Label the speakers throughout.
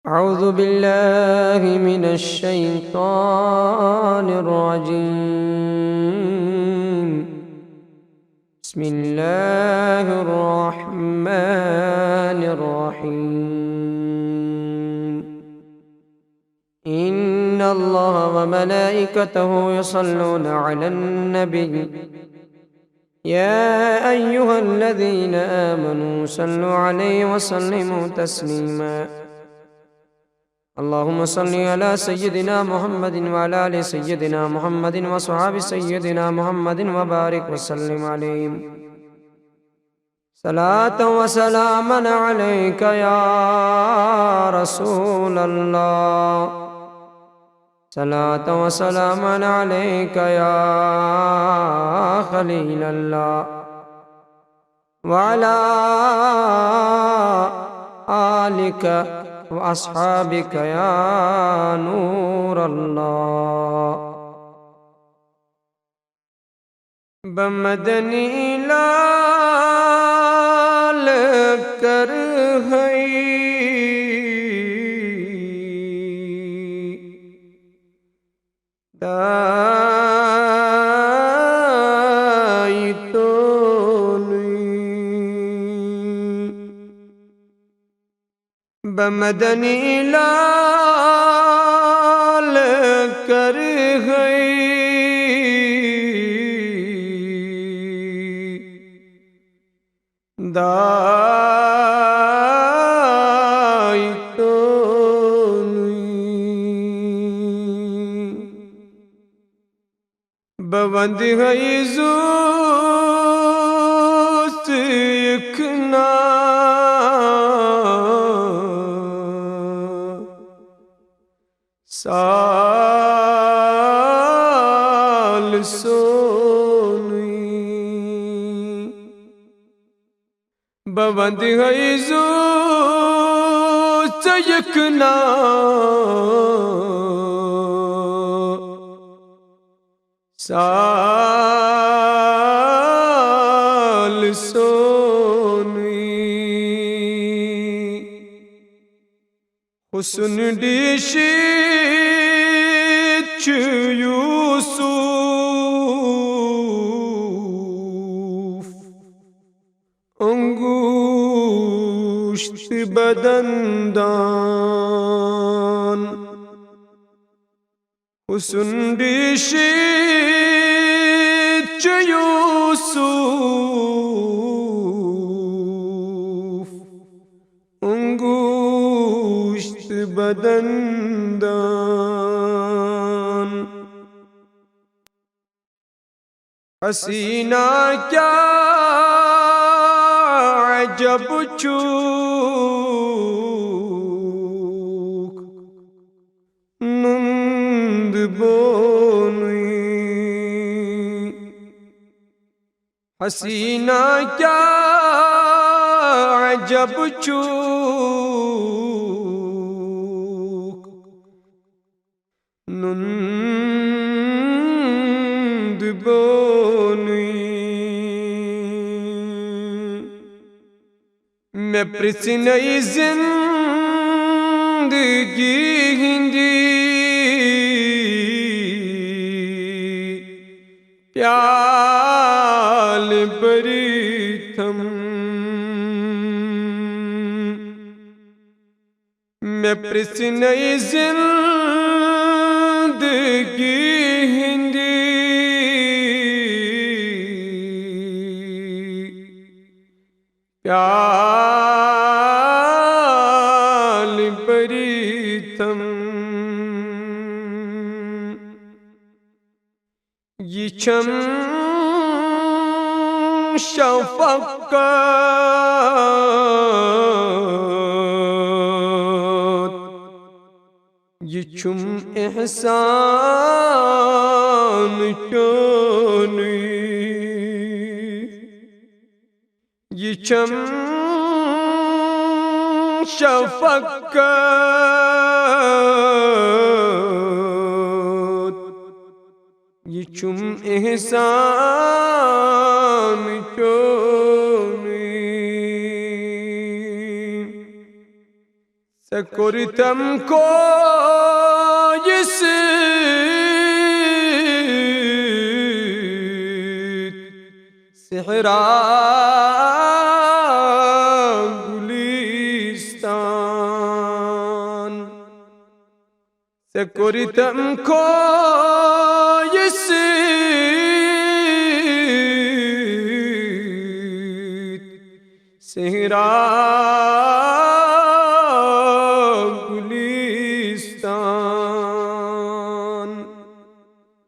Speaker 1: أعوذ بالله من الشيطان الرجيم بسم الله الرحمن الرحيم إن الله وملائكته يصلون على النبي يا أيها الذين آمنوا صلوا عليه وسلموا تسليما اللهم صل على سيدنا محمد وعلى آل سيدنا محمد وصحاب سيدنا محمد وبارك وسلم عليهم صلاة وسلاما عليك يا رسول الله صلاة وسلاما عليك يا خليل الله وعلى آلك وأصحابك يا نور الله بمدنی لال کر ہے دائی تو بمدنی لال کر ہے دائی تو بوند ہے زوست اکنا سال سونی بوند ہے زوست اکنا سال سونی حسن دیشی چھ یوسف انگوشت بدندان حسن دیشی چھ یوسف انگوشت بدندان حسینہ کیا عجب چوک نند بونی حسینہ کیا عجب چوک نند بونی میں پرسنئی زندگی ہندی پیال پریتم میں پرسنئی زندگی ہندی پیال پریتم یہ چھم شفقت یہ چھم احسان چونی یہ چھم شفقت یہ چھم احسان چونی se koritem koyisit sihra gulistan se koritem koyisit sihra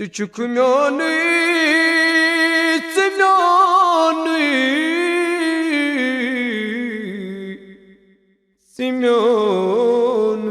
Speaker 1: Küçükmyonu Simyonu